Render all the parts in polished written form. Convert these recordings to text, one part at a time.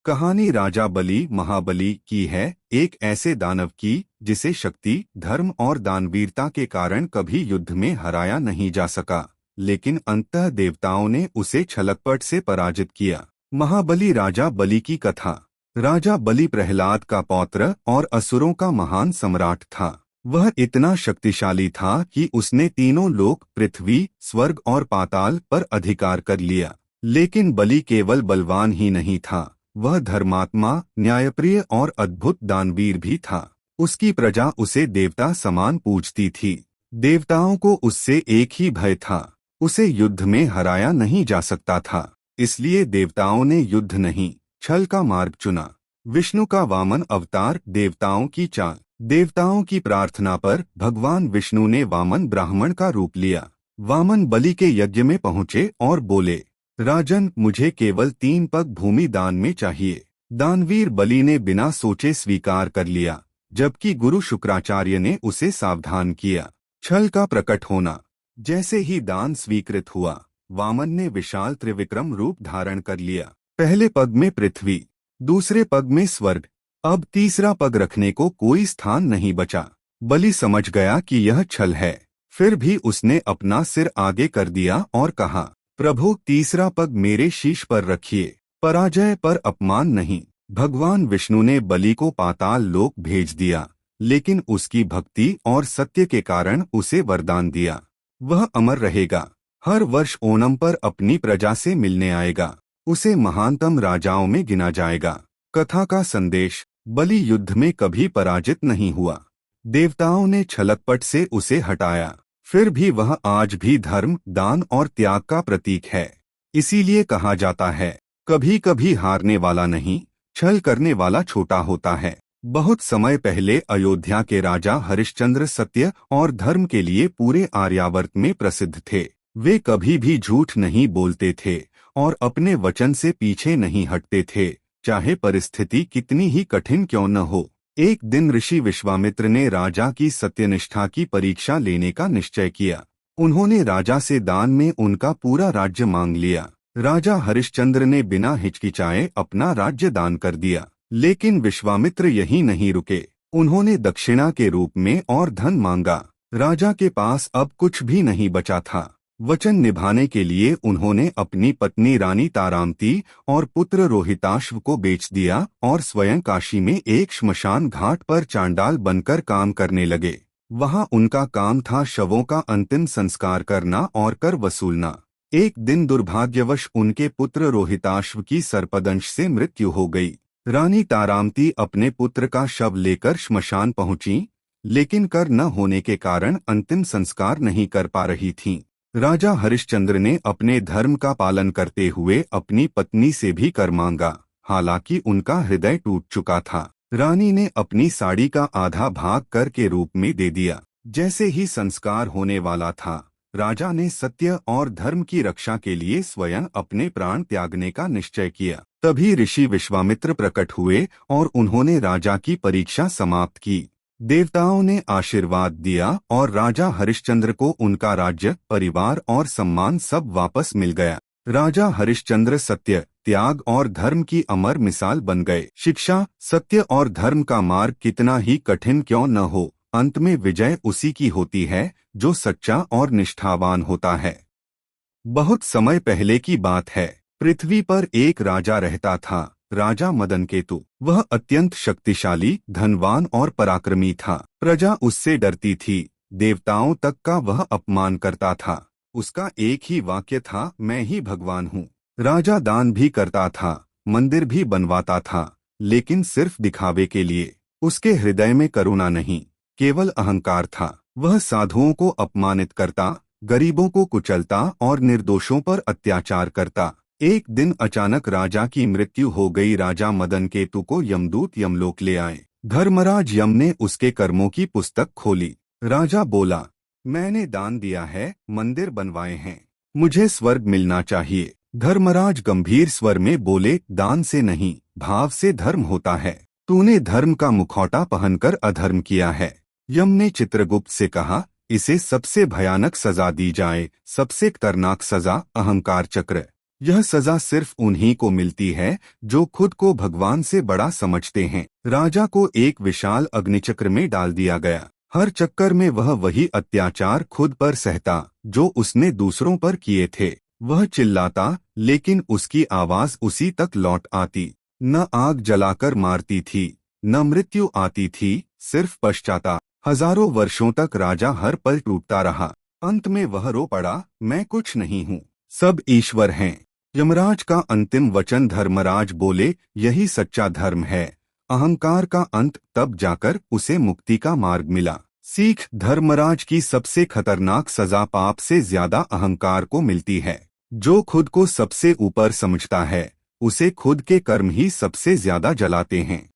कहानी राजा बलि महाबली की है, एक ऐसे दानव की जिसे शक्ति, धर्म और दानवीरता के कारण कभी युद्ध में हराया नहीं जा सका, लेकिन अंततः देवताओं ने उसे छलकपट से पराजित किया। महाबली राजा बलि की कथा। राजा बलि प्रहलाद का पौत्र और असुरों का महान सम्राट था। वह इतना शक्तिशाली था कि उसने तीनों लोक, पृथ्वी, स्वर्ग और पाताल पर अधिकार कर लिया। लेकिन बलि केवल बलवान ही नहीं था, वह धर्मात्मा, न्यायप्रिय और अद्भुत दानवीर भी था। उसकी प्रजा उसे देवता समान पूजती थी। देवताओं को उससे एक ही भय था, उसे युद्ध में हराया नहीं जा सकता था। इसलिए देवताओं ने युद्ध नहीं, छल का मार्ग चुना। विष्णु का वामन अवतार, देवताओं की चाल। देवताओं की प्रार्थना पर भगवान विष्णु ने वामन ब्राह्मण का रूप लिया। वामन बलि के यज्ञ में पहुंचे और बोले, राजन, मुझे केवल 3 पग भूमि दान में चाहिए। दानवीर बलि ने बिना सोचे स्वीकार कर लिया, जबकि गुरु शुक्राचार्य ने उसे सावधान किया। छल का प्रकट होना। जैसे ही दान स्वीकृत हुआ, वामन ने विशाल त्रिविक्रम रूप धारण कर लिया। पहले पग में पृथ्वी, दूसरे पग में स्वर्ग, अब तीसरा पग रखने को कोई स्थान नहीं बचा। बलि समझ गया कि यह छल है, फिर भी उसने अपना सिर आगे कर दिया और कहा, प्रभु, तीसरा पग मेरे शीश पर रखिए, पराजय पर अपमान नहीं। भगवान विष्णु ने बलि को पाताल लोक भेज दिया, लेकिन उसकी भक्ति और सत्य के कारण उसे वरदान दिया। वह अमर रहेगा, हर वर्ष ओणम पर अपनी प्रजा से मिलने आएगा, उसे महानतम राजाओं में गिना जाएगा। कथा का संदेश। बलि युद्ध में कभी पराजित नहीं हुआ। देवताओं ने छलकपट से उसे हटाया, फिर भी वह आज भी धर्म, दान और त्याग का प्रतीक है। इसीलिए कहा जाता है, कभी कभी हारने वाला नहीं, छल करने वाला छोटा होता है। बहुत समय पहले अयोध्या के राजा हरिश्चंद्र सत्य और धर्म के लिए पूरे आर्यावर्त में प्रसिद्ध थे। वे कभी भी झूठ नहीं बोलते थे और अपने वचन से पीछे नहीं हटते थे, चाहे परिस्थिति कितनी ही कठिन क्यों न हो। एक दिन ऋषि विश्वामित्र ने राजा की सत्यनिष्ठा की परीक्षा लेने का निश्चय किया। उन्होंने राजा से दान में उनका पूरा राज्य मांग लिया। राजा हरिश्चंद्र ने बिना हिचकिचाए अपना राज्य दान कर दिया। लेकिन विश्वामित्र यहीं नहीं रुके, उन्होंने दक्षिणा के रूप में और धन मांगा। राजा के पास अब कुछ भी नहीं बचा था। वचन निभाने के लिए उन्होंने अपनी पत्नी रानी तारामती और पुत्र रोहिताश्व को बेच दिया और स्वयं काशी में एक श्मशान घाट पर चांडाल बनकर काम करने लगे। वहां उनका काम था शवों का अंतिम संस्कार करना और कर वसूलना। एक दिन दुर्भाग्यवश उनके पुत्र रोहिताश्व की सर्पदंश से मृत्यु हो गई। रानी तारामती अपने पुत्र का शव लेकर श्मशान पहुंची, लेकिन कर न होने के कारण अंतिम संस्कार नहीं कर पा रही थीं। राजा हरिश्चंद्र ने अपने धर्म का पालन करते हुए अपनी पत्नी से भी कर मांगा, हालांकि उनका हृदय टूट चुका था। रानी ने अपनी साड़ी का आधा भाग कर के रूप में दे दिया। जैसे ही संस्कार होने वाला था, राजा ने सत्य और धर्म की रक्षा के लिए स्वयं अपने प्राण त्यागने का निश्चय किया। तभी ऋषि विश्वामित्र प्रकट हुए और उन्होंने राजा की परीक्षा समाप्त की। देवताओं ने आशीर्वाद दिया और राजा हरिश्चंद्र को उनका राज्य, परिवार और सम्मान सब वापस मिल गया। राजा हरिश्चंद्र सत्य, त्याग और धर्म की अमर मिसाल बन गए। शिक्षा। सत्य और धर्म का मार्ग कितना ही कठिन क्यों न हो, अंत में विजय उसी की होती है जो सच्चा और निष्ठावान होता है। बहुत समय पहले की बात है। पृथ्वी पर एक राजा रहता था, राजा मदनकेतु। वह अत्यंत शक्तिशाली, धनवान और पराक्रमी था। प्रजा उससे डरती थी, देवताओं तक का वह अपमान करता था। उसका एक ही वाक्य था, मैं ही भगवान हूँ। राजा दान भी करता था, मंदिर भी बनवाता था, लेकिन सिर्फ दिखावे के लिए। उसके हृदय में करुणा नहीं, केवल अहंकार था। वह साधुओं को अपमानित करता, गरीबों को कुचलता और निर्दोषों पर अत्याचार करता। एक दिन अचानक राजा की मृत्यु हो गई। राजा मदनकेतु को यमदूत यमलोक ले आए। धर्मराज यम ने उसके कर्मों की पुस्तक खोली। राजा बोला, मैंने दान दिया है, मंदिर बनवाए हैं, मुझे स्वर्ग मिलना चाहिए। धर्मराज गंभीर स्वर में बोले, दान से नहीं, भाव से धर्म होता है। तूने धर्म का मुखौटा पहनकर अधर्म किया है। यम ने चित्रगुप्त से कहा, इसे सबसे भयानक सजा दी जाए। सबसे खतरनाक सजा, अहंकार चक्र। यह सजा सिर्फ उन्हीं को मिलती है जो खुद को भगवान से बड़ा समझते हैं। राजा को एक विशाल अग्निचक्र में डाल दिया गया। हर चक्कर में वह वही अत्याचार खुद पर सहता जो उसने दूसरों पर किए थे। वह चिल्लाता, लेकिन उसकी आवाज उसी तक लौट आती। न आग जलाकर मारती थी, न मृत्यु आती थी, सिर्फ पश्चाताप। हजारों वर्षों तक राजा हर पल टूटता रहा। अंत में वह रो पड़ा, मैं कुछ नहीं हूँ, सब ईश्वर हैं। यमराज का अंतिम वचन धर्मराज बोले, यही सच्चा धर्म है। अहंकार का अंत, तब जाकर उसे मुक्ति का मार्ग मिला। सीख, धर्मराज की सबसे खतरनाक सजा पाप से ज्यादा अहंकार को मिलती है। जो खुद को सबसे ऊपर समझता है उसे खुद के कर्म ही सबसे ज्यादा जलाते हैं।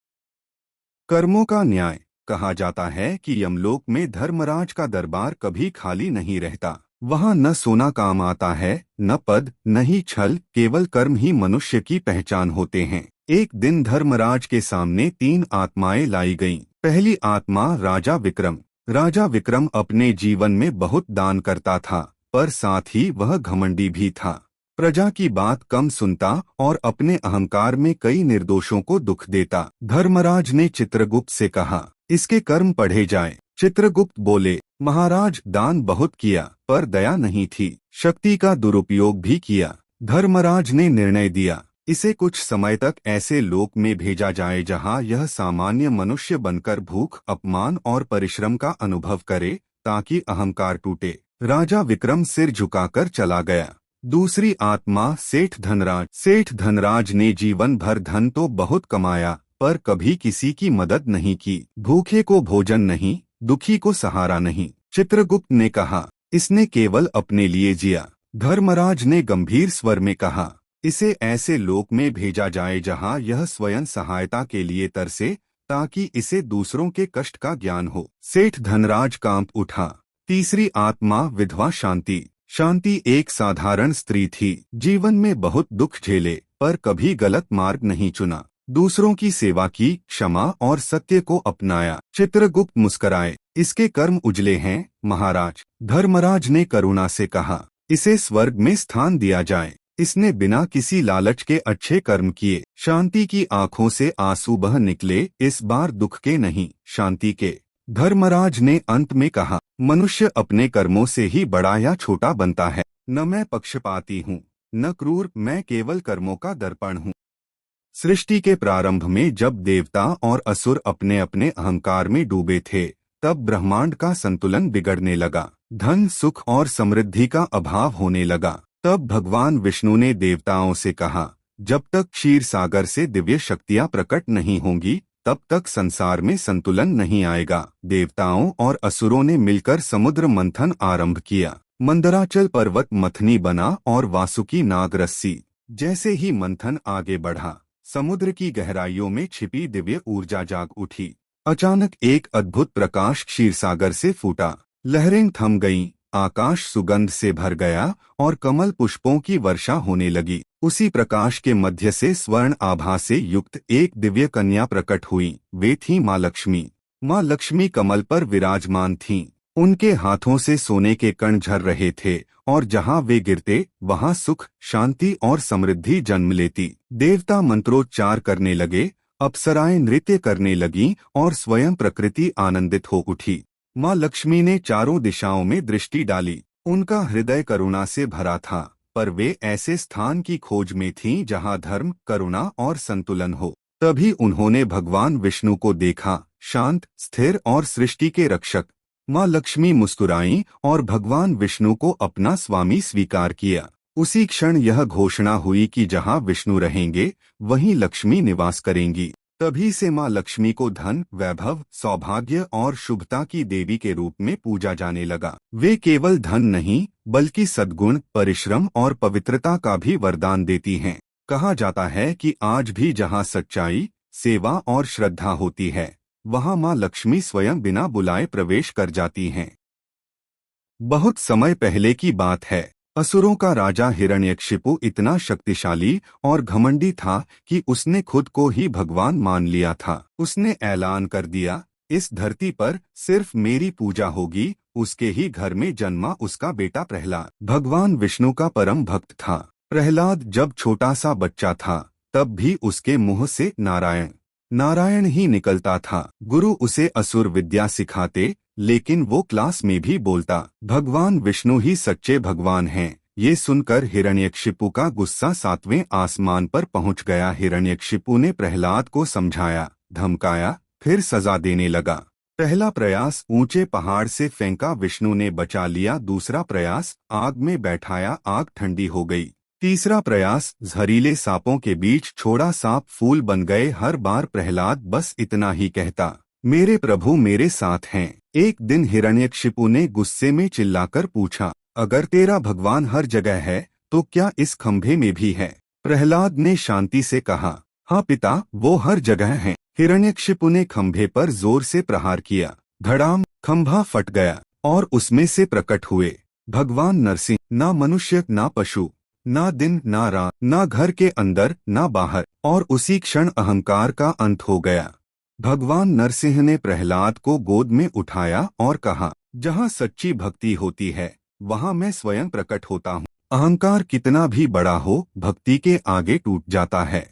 कर्मों का न्याय। कहा जाता है कि यमलोक में धर्मराज का दरबार कभी खाली नहीं रहता। वहाँ न सोना काम आता है, न पद, न ही छल, केवल कर्म ही मनुष्य की पहचान होते हैं। एक दिन धर्मराज के सामने 3 आत्माएं लाई गईं। पहली आत्मा राजा विक्रम। राजा विक्रम अपने जीवन में बहुत दान करता था, पर साथ ही वह घमंडी भी था। प्रजा की बात कम सुनता और अपने अहंकार में कई निर्दोषों को दुख देता। धर्मराज ने चित्रगुप्त से कहा, इसके कर्म पढ़े जाएं। चित्रगुप्त बोले, महाराज, दान बहुत किया पर दया नहीं थी, शक्ति का दुरुपयोग भी किया। धर्मराज ने निर्णय दिया, इसे कुछ समय तक ऐसे लोक में भेजा जाए जहां यह सामान्य मनुष्य बनकर भूख, अपमान और परिश्रम का अनुभव करे, ताकि अहंकार टूटे। राजा विक्रम सिर झुकाकर चला गया। दूसरी आत्मा सेठ धनराज। सेठ धनराज ने जीवन भर धन तो बहुत कमाया, पर कभी किसी की मदद नहीं की। भूखे को भोजन नहीं, दुखी को सहारा नहीं। चित्रगुप्त ने कहा, इसने केवल अपने लिए जिया। धर्मराज ने गंभीर स्वर में कहा, इसे ऐसे लोक में भेजा जाए जहां यह स्वयं सहायता के लिए तरसे, ताकि इसे दूसरों के कष्ट का ज्ञान हो। सेठ धनराज कांप उठा। तीसरी आत्मा विधवा शांति। शांति एक साधारण स्त्री थी, जीवन में बहुत दुख झेले, पर कभी गलत मार्ग नहीं चुना। दूसरों की सेवा की, क्षमा और सत्य को अपनाया। चित्रगुप्त मुस्कराए, इसके कर्म उजले हैं महाराज। धर्मराज ने करुणा से कहा, इसे स्वर्ग में स्थान दिया जाए। इसने बिना किसी लालच के अच्छे कर्म किए। शांति की आंखों से आंसू बह निकले, इस बार दुख के नहीं, शांति के। धर्मराज ने अंत में कहा, मनुष्य अपने कर्मों से ही बड़ा या छोटा बनता है। न मैं पक्षपाती हूँ, न क्रूर, मैं केवल कर्मों का दर्पण हूँ। सृष्टि के प्रारंभ में जब देवता और असुर अपने अपने अहंकार में डूबे थे, तब ब्रह्मांड का संतुलन बिगड़ने लगा। धन, सुख और समृद्धि का अभाव होने लगा। तब भगवान विष्णु ने देवताओं से कहा, जब तक क्षीर सागर से दिव्य शक्तियां प्रकट नहीं होंगी, तब तक संसार में संतुलन नहीं आएगा। देवताओं और असुरों ने मिलकर समुद्र मंथन आरंभ किया। मंदराचल पर्वत मथनी बना और वासुकी नाग रस्सी। जैसे ही मंथन आगे बढ़ा, समुद्र की गहराइयों में छिपी दिव्य ऊर्जा जाग उठी। अचानक एक अद्भुत प्रकाश क्षीरसागर से फूटा। लहरें थम गईं, आकाश सुगंध से भर गया और कमल पुष्पों की वर्षा होने लगी। उसी प्रकाश के मध्य से स्वर्ण आभा से युक्त एक दिव्य कन्या प्रकट हुई। वे थीं माँ लक्ष्मी। माँ लक्ष्मी कमल पर विराजमान थीं। उनके हाथों से सोने के कण झर रहे थे और जहाँ वे गिरते वहाँ सुख, शांति और समृद्धि जन्म लेती। देवता मंत्रोच्चार करने लगे, अप्सराएं नृत्य करने लगीं और स्वयं प्रकृति आनंदित हो उठी। माँ लक्ष्मी ने चारों दिशाओं में दृष्टि डाली। उनका हृदय करुणा से भरा था, पर वे ऐसे स्थान की खोज में थीं जहाँ धर्म, करुणा और संतुलन हो। तभी उन्होंने भगवान विष्णु को देखा, शांत, स्थिर और सृष्टि के रक्षक। माँ लक्ष्मी मुस्कुराईं और भगवान विष्णु को अपना स्वामी स्वीकार किया। उसी क्षण यह घोषणा हुई कि जहाँ विष्णु रहेंगे, वहीं लक्ष्मी निवास करेंगी। तभी से माँ लक्ष्मी को धन, वैभव, सौभाग्य और शुभता की देवी के रूप में पूजा जाने लगा। वे केवल धन नहीं, बल्कि सद्गुण, परिश्रम और पवित्रता का भी वरदान देती हैं। कहा जाता है कि आज भी जहाँ सच्चाई, सेवा और श्रद्धा होती है, वहाँ माँ लक्ष्मी स्वयं बिना बुलाए प्रवेश कर जाती हैं। बहुत समय पहले की बात है। असुरों का राजा हिरण्यकशिपु इतना शक्तिशाली और घमंडी था कि उसने खुद को ही भगवान मान लिया था। उसने ऐलान कर दिया, इस धरती पर सिर्फ मेरी पूजा होगी। उसके ही घर में जन्मा उसका बेटा प्रहलाद भगवान विष्णु का परम भक्त था। प्रहलाद जब छोटा सा बच्चा था तब भी उसके मुंह से नारायण नारायण ही निकलता था। गुरु उसे असुर विद्या सिखाते, लेकिन वो क्लास में भी बोलता भगवान विष्णु ही सच्चे भगवान हैं। ये सुनकर हिरण्यकशिपु का गुस्सा 7वें आसमान पर पहुंच गया। हिरण्यकशिपु ने प्रहलाद को समझाया, धमकाया, फिर सजा देने लगा। पहला प्रयास ऊंचे पहाड़ से फेंका, विष्णु ने बचा लिया। दूसरा प्रयास आग में बैठाया, आग ठंडी हो गई। तीसरा प्रयास जहरीले सांपों के बीच छोड़ा, सांप फूल बन गए। हर बार प्रहलाद बस इतना ही कहता, मेरे प्रभु मेरे साथ हैं। एक दिन हिरण्यकशिपु ने गुस्से में चिल्लाकर पूछा, अगर तेरा भगवान हर जगह है तो क्या इस खंभे में भी है? प्रहलाद ने शांति से कहा, हाँ पिता, वो हर जगह है। हिरण्यकशिपु ने खंभे पर जोर से प्रहार किया। धड़ाम, खंभा फट गया और उसमें से प्रकट हुए भगवान नरसिंह। ना मनुष्य ना पशु, ना दिन ना रात, ना घर के अंदर ना बाहर, और उसी क्षण अहंकार का अंत हो गया। भगवान नरसिंह ने प्रहलाद को गोद में उठाया और कहा, जहाँ सच्ची भक्ति होती है वहाँ मैं स्वयं प्रकट होता हूँ। अहंकार कितना भी बड़ा हो, भक्ति के आगे टूट जाता है।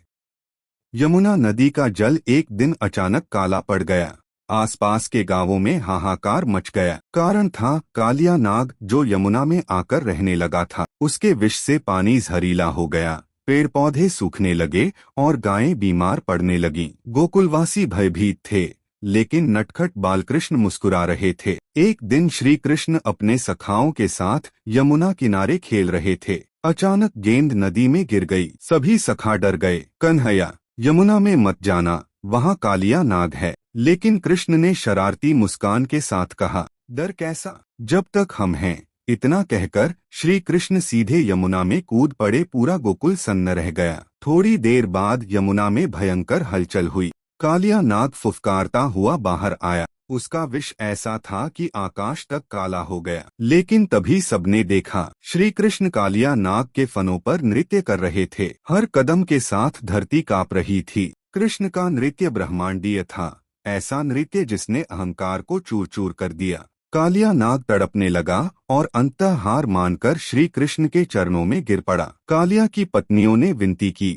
यमुना नदी का जल एक दिन अचानक काला पड़ गया। आसपास के गांवों में हाहाकार मच गया। कारण था कालिया नाग, जो यमुना में आकर रहने लगा था। उसके विष से पानी जहरीला हो गया, पेड़ पौधे सूखने लगे और गायें बीमार पड़ने लगीं। गोकुलवासी भयभीत थे, लेकिन नटखट बालकृष्ण मुस्कुरा रहे थे। एक दिन श्री कृष्ण अपने सखाओं के साथ यमुना किनारे खेल रहे थे। अचानक गेंद नदी में गिर गई। सभी सखा डर गए। कन्हैया, यमुना में मत जाना, वहाँ कालिया नाग है। लेकिन कृष्ण ने शरारती मुस्कान के साथ कहा, डर कैसा, जब तक हम हैं। इतना कहकर श्री कृष्ण सीधे यमुना में कूद पड़े। पूरा गोकुल सन्न रह गया। थोड़ी देर बाद यमुना में भयंकर हलचल हुई। कालिया नाग फुफकारता हुआ बाहर आया। उसका विष ऐसा था कि आकाश तक काला हो गया। लेकिन तभी सबने देखा, श्री कृष्ण कालिया नाग के फनों पर नृत्य कर रहे थे। हर कदम के साथ धरती कांप रही थी। कृष्ण का नृत्य ब्रह्मांडीय था, ऐसा नृत्य जिसने अहंकार को चूर चूर कर दिया। कालिया नाग तड़पने लगा और अंततः हार मानकर श्री कृष्ण के चरणों में गिर पड़ा। कालिया की पत्नियों ने विनती की,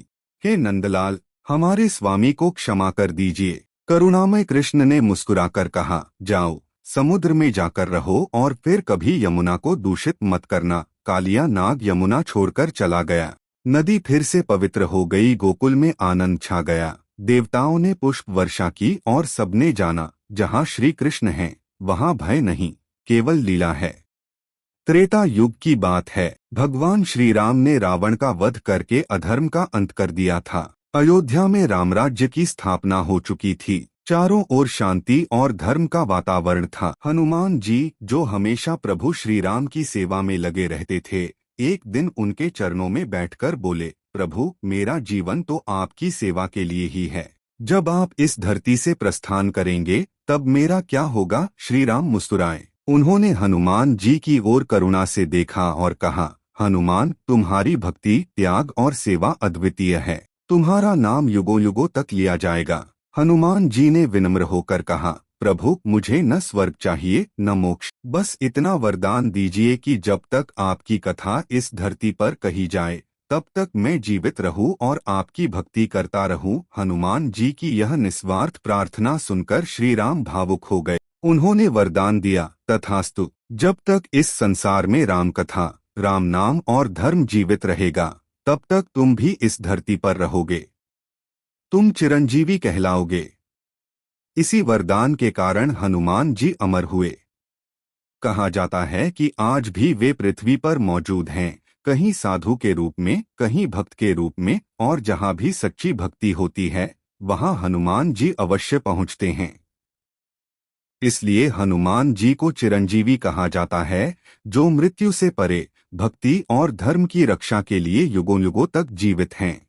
हे नंदलाल, हमारे स्वामी को क्षमा कर दीजिए। करुणामय कृष्ण ने मुस्कुराकर कहा, जाओ, समुद्र में जाकर रहो और फिर कभी यमुना को दूषित मत करना। कालिया नाग यमुना छोड़कर चला गया। नदी फिर से पवित्र हो गई। गोकुल में आनंद छा गया। देवताओं ने पुष्प वर्षा की और सबने जाना, जहाँ श्री कृष्ण हैं वहाँ भय नहीं, केवल लीला है। त्रेता युग की बात है। भगवान श्री राम ने रावण का वध करके अधर्म का अंत कर दिया था। अयोध्या में रामराज्य की स्थापना हो चुकी थी। चारों ओर शांति और धर्म का वातावरण था। हनुमान जी, जो हमेशा प्रभु श्री राम की सेवा में लगे रहते थे, एक दिन उनके चरणों में बैठकर बोले, प्रभु, मेरा जीवन तो आपकी सेवा के लिए ही है। जब आप इस धरती से प्रस्थान करेंगे तब मेरा क्या होगा? श्री राम मुस्कुराए। उन्होंने हनुमान जी की ओर करुणा से देखा और कहा, हनुमान, तुम्हारी भक्ति, त्याग और सेवा अद्वितीय है। तुम्हारा नाम युगों युगों तक लिया जाएगा। हनुमान जी ने विनम्र होकर कहा, प्रभु, मुझे न स्वर्ग चाहिए न मोक्ष, बस इतना वरदान दीजिए कि जब तक आपकी कथा इस धरती पर कही जाए तब तक मैं जीवित रहूं और आपकी भक्ति करता रहूं। हनुमान जी की यह निस्वार्थ प्रार्थना सुनकर श्री राम भावुक हो गए। उन्होंने वरदान दिया, तथास्तु। जब तक इस संसार में राम कथा, राम नाम और धर्म जीवित रहेगा, तब तक तुम भी इस धरती पर रहोगे। तुम चिरंजीवी कहलाओगे। इसी वरदान के कारण हनुमान जी अमर हुए। कहा जाता है कि आज भी वे पृथ्वी पर मौजूद हैं, कहीं साधु के रूप में, कहीं भक्त के रूप में, और जहां भी सच्ची भक्ति होती है वहां हनुमान जी अवश्य पहुंचते हैं। इसलिए हनुमान जी को चिरंजीवी कहा जाता है, जो मृत्यु से परे भक्ति और धर्म की रक्षा के लिए युगों युगों तक जीवित हैं।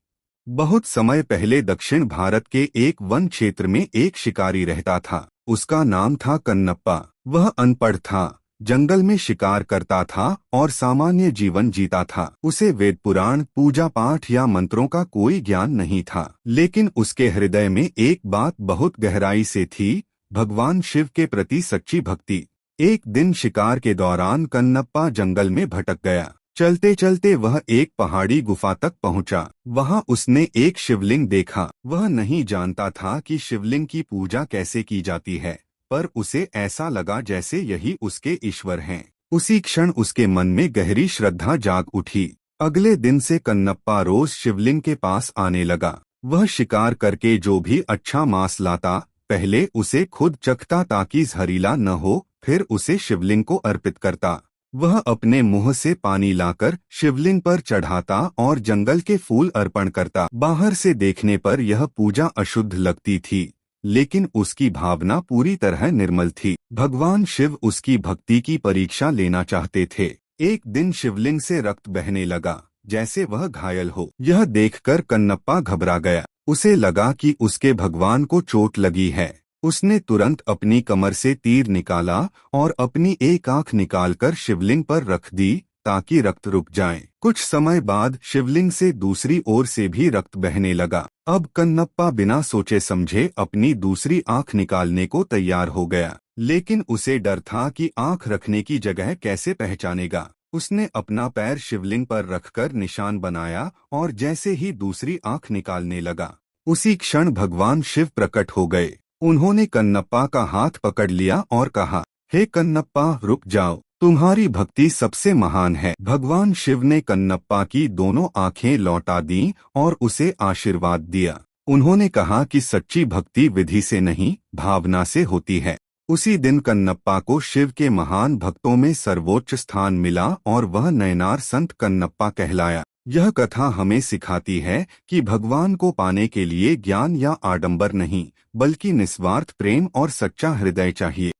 बहुत समय पहले दक्षिण भारत के एक वन क्षेत्र में एक शिकारी रहता था। उसका नाम था कन्नप्पा। वह अनपढ़ था, जंगल में शिकार करता था और सामान्य जीवन जीता था। उसे वेद पुराण, पूजा पाठ या मंत्रों का कोई ज्ञान नहीं था, लेकिन उसके हृदय में एक बात बहुत गहराई से थी, भगवान शिव के प्रति सच्ची भक्ति। एक दिन शिकार के दौरान कन्नप्पा जंगल में भटक गया। चलते चलते वह एक पहाड़ी गुफा तक पहुंचा। वहां उसने एक शिवलिंग देखा। वह नहीं जानता था कि शिवलिंग की पूजा कैसे की जाती है, पर उसे ऐसा लगा जैसे यही उसके ईश्वर हैं। उसी क्षण उसके मन में गहरी श्रद्धा जाग उठी। अगले दिन से कन्नप्पा रोज शिवलिंग के पास आने लगा। वह शिकार करके जो भी अच्छा मांस लाता, पहले उसे खुद चखता ताकि जहरीला न हो, फिर उसे शिवलिंग को अर्पित करता। वह अपने मुंह से पानी लाकर शिवलिंग पर चढ़ाता और जंगल के फूल अर्पण करता। बाहर से देखने पर यह पूजा अशुद्ध लगती थी, लेकिन उसकी भावना पूरी तरह निर्मल थी। भगवान शिव उसकी भक्ति की परीक्षा लेना चाहते थे। एक दिन शिवलिंग से रक्त बहने लगा, जैसे वह घायल हो। यह देखकर कन्नप्पा घबरा गया। उसे लगा कि उसके भगवान को चोट लगी है। उसने तुरंत अपनी कमर से तीर निकाला और अपनी एक आंख निकालकर शिवलिंग पर रख दी ताकि रक्त रुक जाए। कुछ समय बाद शिवलिंग से दूसरी ओर से भी रक्त बहने लगा। अब कन्नप्पा बिना सोचे समझे अपनी दूसरी आंख निकालने को तैयार हो गया, लेकिन उसे डर था कि आंख रखने की जगह कैसे पहचानेगा। उसने अपना पैर शिवलिंग पर रखकर निशान बनाया और जैसे ही दूसरी आंख निकालने लगा, उसी क्षण भगवान शिव प्रकट हो गए। उन्होंने कन्नप्पा का हाथ पकड़ लिया और कहा, हे कन्नप्पा, रुक जाओ, तुम्हारी भक्ति सबसे महान है। भगवान शिव ने कन्नप्पा की दोनों आंखें लौटा दी और उसे आशीर्वाद दिया। उन्होंने कहा कि सच्ची भक्ति विधि से नहीं, भावना से होती है। उसी दिन कन्नप्पा को शिव के महान भक्तों में सर्वोच्च स्थान मिला और वह नयनार संत कन्नप्पा कहलाया। यह कथा हमें सिखाती है कि भगवान को पाने के लिए ज्ञान या आडंबर नहीं, बल्कि निस्वार्थ प्रेम और सच्चा हृदय चाहिए।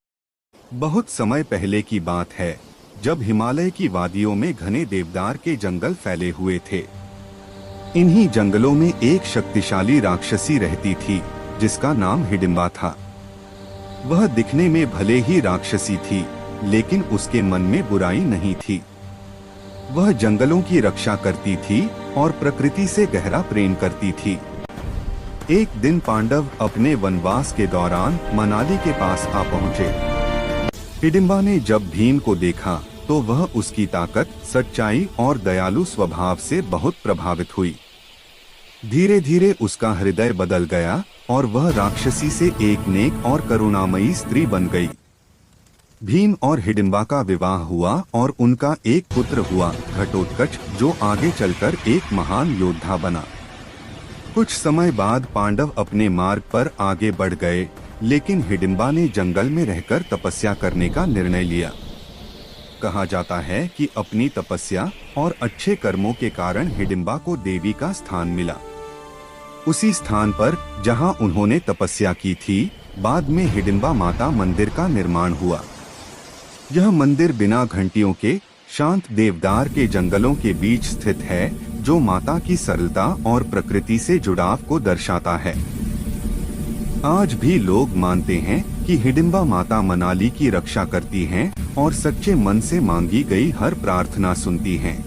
बहुत समय पहले की बात है, जब हिमालय की वादियों में घने देवदार के जंगल फैले हुए थे। इन्हीं जंगलों में एक शक्तिशाली राक्षसी रहती थी, जिसका नाम हिडिंबा था। वह दिखने में भले ही राक्षसी थी, लेकिन उसके मन में बुराई नहीं थी। वह जंगलों की रक्षा करती थी और प्रकृति से गहरा प्रेम करती थी। एक दिन पांडव अपने वनवास के दौरान मनाली के पास आ पहुँचे। हिडिंबा ने जब भीम को देखा तो वह उसकी ताकत, सच्चाई और दयालु स्वभाव से बहुत प्रभावित हुई। धीरे धीरे उसका हृदय बदल गया और वह राक्षसी से एक नेक और करुणामयी स्त्री बन गई। भीम और हिडिंबा का विवाह हुआ और उनका एक पुत्र हुआ, घटोत्कच, जो आगे चलकर एक महान योद्धा बना। कुछ समय बाद पांडव अपने मार्ग पर आगे बढ़ गए, लेकिन हिडिंबा ने जंगल में रहकर तपस्या करने का निर्णय लिया। कहा जाता है कि अपनी तपस्या और अच्छे कर्मों के कारण हिडिंबा को देवी का स्थान मिला। उसी स्थान पर जहां उन्होंने तपस्या की थी, बाद में हिडिंबा माता मंदिर का निर्माण हुआ। यह मंदिर बिना घंटियों के शांत देवदार के जंगलों के बीच स्थित है, जो माता की सरलता और प्रकृति से जुड़ाव को दर्शाता है। आज भी लोग मानते हैं कि हिडिंबा माता मनाली की रक्षा करती हैं और सच्चे मन से मांगी गई हर प्रार्थना सुनती हैं।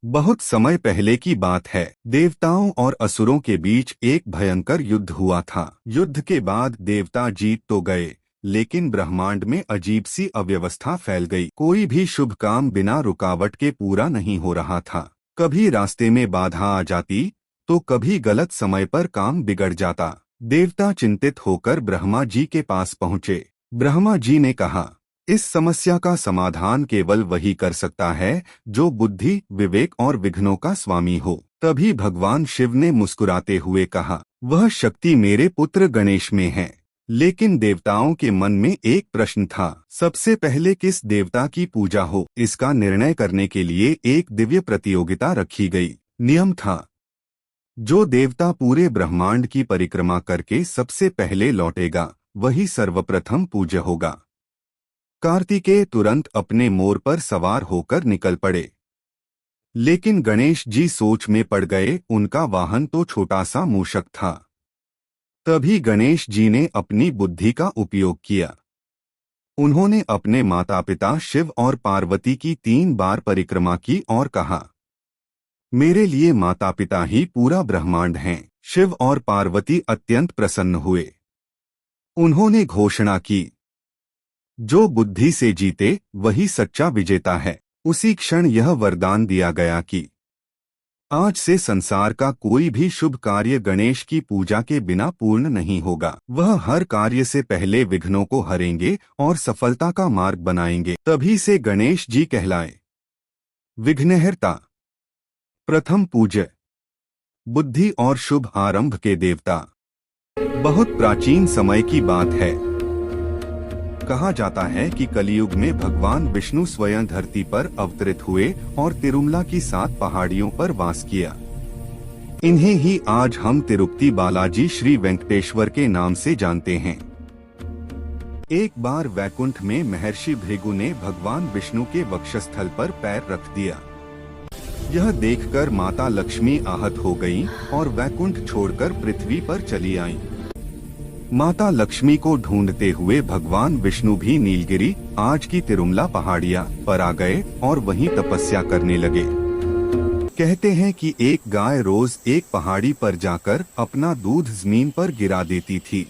बहुत समय पहले की बात है, देवताओं और असुरों के बीच एक भयंकर युद्ध हुआ था। युद्ध के बाद देवता जीत तो गए, लेकिन ब्रह्मांड में अजीब सी अव्यवस्था फैल गई। कोई भी शुभ काम बिना रुकावट के पूरा नहीं हो रहा था। कभी रास्ते में बाधा आ जाती, तो कभी गलत समय पर काम बिगड़ जाता। देवता चिंतित होकर ब्रह्मा जी के पास पहुँचे। ब्रह्मा जी ने कहा, इस समस्या का समाधान केवल वही कर सकता है जो बुद्धि, विवेक और विघ्नों का स्वामी हो। तभी भगवान शिव ने मुस्कुराते हुए कहा, वह शक्ति मेरे पुत्र गणेश में है। लेकिन देवताओं के मन में एक प्रश्न था, सबसे पहले किस देवता की पूजा हो। इसका निर्णय करने के लिए एक दिव्य प्रतियोगिता रखी गई। नियम था, जो देवता पूरे ब्रह्मांड की परिक्रमा करके सबसे पहले लौटेगा, वही सर्वप्रथम पूज्य होगा। कार्तिकेय तुरंत अपने मोर पर सवार होकर निकल पड़े, लेकिन गणेश जी सोच में पड़ गए। उनका वाहन तो छोटा सा मूषक था। तभी गणेश जी ने अपनी बुद्धि का उपयोग किया। उन्होंने अपने माता पिता शिव और पार्वती की 3 बार परिक्रमा की और कहा, मेरे लिए माता पिता ही पूरा ब्रह्मांड हैं। शिव और पार्वती अत्यंत प्रसन्न हुए। उन्होंने घोषणा की, जो बुद्धि से जीते वही सच्चा विजेता है। उसी क्षण यह वरदान दिया गया कि आज से संसार का कोई भी शुभ कार्य गणेश की पूजा के बिना पूर्ण नहीं होगा। वह हर कार्य से पहले विघ्नों को हरेंगे और सफलता का मार्ग बनाएंगे। तभी से गणेश जी कहलाए विघ्नहर्ता, प्रथम पूज्य, बुद्धि और शुभ आरंभ के देवता। बहुत प्राचीन समय की बात है। कहा जाता है कि कलियुग में भगवान विष्णु स्वयं धरती पर अवतरित हुए और तिरुमला की 7 पहाड़ियों पर वास किया। इन्हें ही आज हम तिरुपति बालाजी श्री वेंकटेश्वर के नाम से जानते हैं। एक बार वैकुंठ में महर्षि भृगु ने भगवान विष्णु के वक्षस्थल पर पैर रख दिया। यह देखकर माता लक्ष्मी आहत हो गईं और वैकुंठ छोड़कर पृथ्वी पर चली आईं। माता लक्ष्मी को ढूंढते हुए भगवान विष्णु भी नीलगिरी, आज की तिरुमला पहाड़िया पर आ गए और वहीं तपस्या करने लगे। कहते हैं कि एक गाय रोज एक पहाड़ी पर जाकर अपना दूध जमीन पर गिरा देती थी।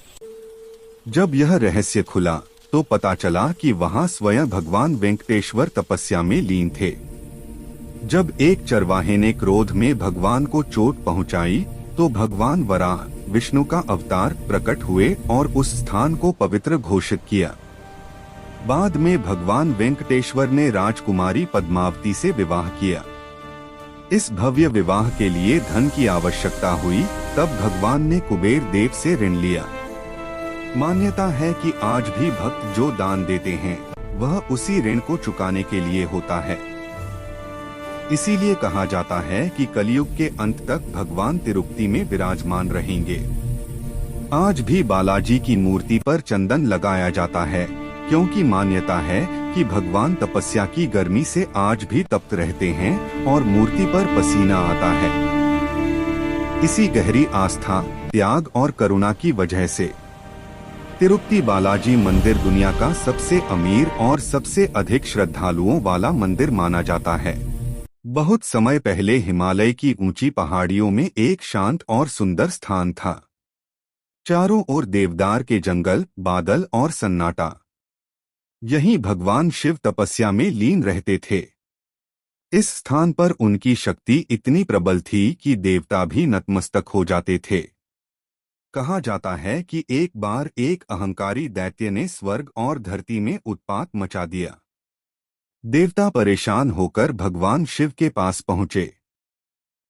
जब यह रहस्य खुला तो पता चला कि वहां स्वयं भगवान वेंकटेश्वर तपस्या में लीन थे। जब एक चरवाहे ने क्रोध में भगवान को चोट पहुंचाई तो भगवान वराह विष्णु का अवतार प्रकट हुए और उस स्थान को पवित्र घोषित किया। बाद में भगवान वेंकटेश्वर ने राजकुमारी पद्मावती से विवाह किया। इस भव्य विवाह के लिए धन की आवश्यकता हुई, तब भगवान ने कुबेर देव से ऋण लिया। मान्यता है कि आज भी भक्त जो दान देते हैं वह उसी ऋण को चुकाने के लिए होता है। इसीलिए कहा जाता है कि कलियुग के अंत तक भगवान तिरुपति में विराजमान रहेंगे। आज भी बालाजी की मूर्ति पर चंदन लगाया जाता है, क्योंकि मान्यता है कि भगवान तपस्या की गर्मी से आज भी तप्त रहते हैं और मूर्ति पर पसीना आता है। इसी गहरी आस्था, त्याग और करुणा की वजह से तिरुपति बालाजी मंदिर दुनिया का सबसे अमीर और सबसे अधिक श्रद्धालुओं वाला मंदिर माना जाता है। बहुत समय पहले हिमालय की ऊंची पहाड़ियों में एक शांत और सुंदर स्थान था। चारों ओर देवदार के जंगल, बादल और सन्नाटा। यहीं भगवान शिव तपस्या में लीन रहते थे। इस स्थान पर उनकी शक्ति इतनी प्रबल थी कि देवता भी नतमस्तक हो जाते थे। कहा जाता है कि एक बार एक अहंकारी दैत्य ने स्वर्ग और धरती में उत्पात मचा दिया। देवता परेशान होकर भगवान शिव के पास पहुंचे।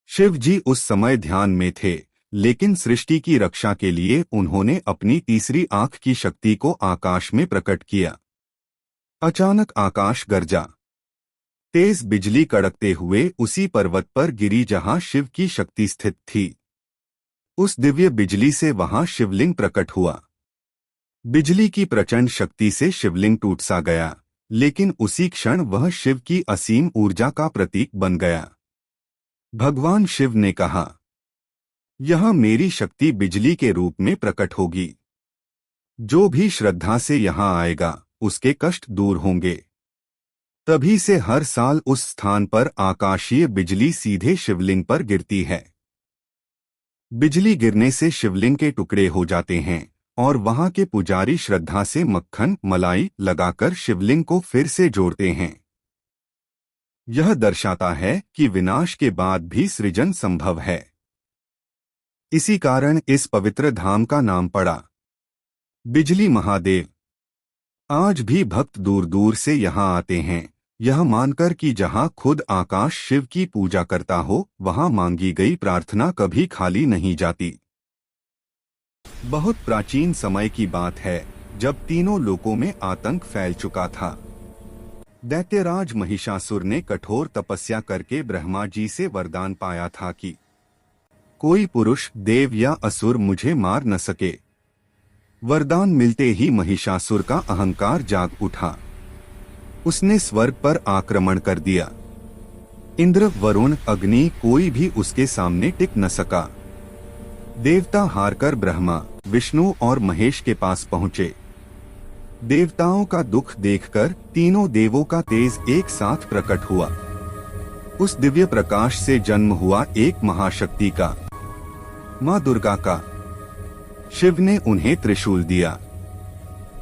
शिव जी उस समय ध्यान में थे, लेकिन सृष्टि की रक्षा के लिए उन्होंने अपनी तीसरी आंख की शक्ति को आकाश में प्रकट किया। अचानक आकाश गरजा। तेज बिजली कड़कते हुए उसी पर्वत पर गिरी जहां शिव की शक्ति स्थित थी। उस दिव्य बिजली से वहां शिवलिंग प्रकट हुआ। बिजली की प्रचंड शक्ति से शिवलिंग टूट सा गया, लेकिन उसी क्षण वह शिव की असीम ऊर्जा का प्रतीक बन गया। भगवान शिव ने कहा, यह मेरी शक्ति बिजली के रूप में प्रकट होगी। जो भी श्रद्धा से यहाँ आएगा उसके कष्ट दूर होंगे। तभी से हर साल उस स्थान पर आकाशीय बिजली सीधे शिवलिंग पर गिरती है। बिजली गिरने से शिवलिंग के टुकड़े हो जाते हैं और वहां के पुजारी श्रद्धा से मक्खन मलाई लगाकर शिवलिंग को फिर से जोड़ते हैं। यह दर्शाता है कि विनाश के बाद भी सृजन संभव है। इसी कारण इस पवित्र धाम का नाम पड़ा बिजली महादेव। आज भी भक्त दूर दूर से यहाँ आते हैं, यह मानकर कि जहाँ खुद आकाश शिव की पूजा करता हो, वहाँ मांगी गई प्रार्थना कभी खाली नहीं जाती। बहुत प्राचीन समय की बात है, जब तीनों लोकों में आतंक फैल चुका था। दैत्यराज महिषासुर ने कठोर तपस्या करके ब्रह्मा जी से वरदान पाया था कि कोई पुरुष, देव या असुर मुझे मार न सके। वरदान मिलते ही महिषासुर का अहंकार जाग उठा। उसने स्वर्ग पर आक्रमण कर दिया। इंद्र, वरुण, अग्नि, कोई भी उसके सामने टिक न सका। देवता हारकर ब्रह्मा, विष्णु और महेश के पास पहुंचे। देवताओं का दुख देखकर तीनों देवों का तेज एक साथ प्रकट हुआ। उस दिव्य प्रकाश से जन्म हुआ एक महाशक्ति का, मां दुर्गा का। शिव ने उन्हें त्रिशूल दिया,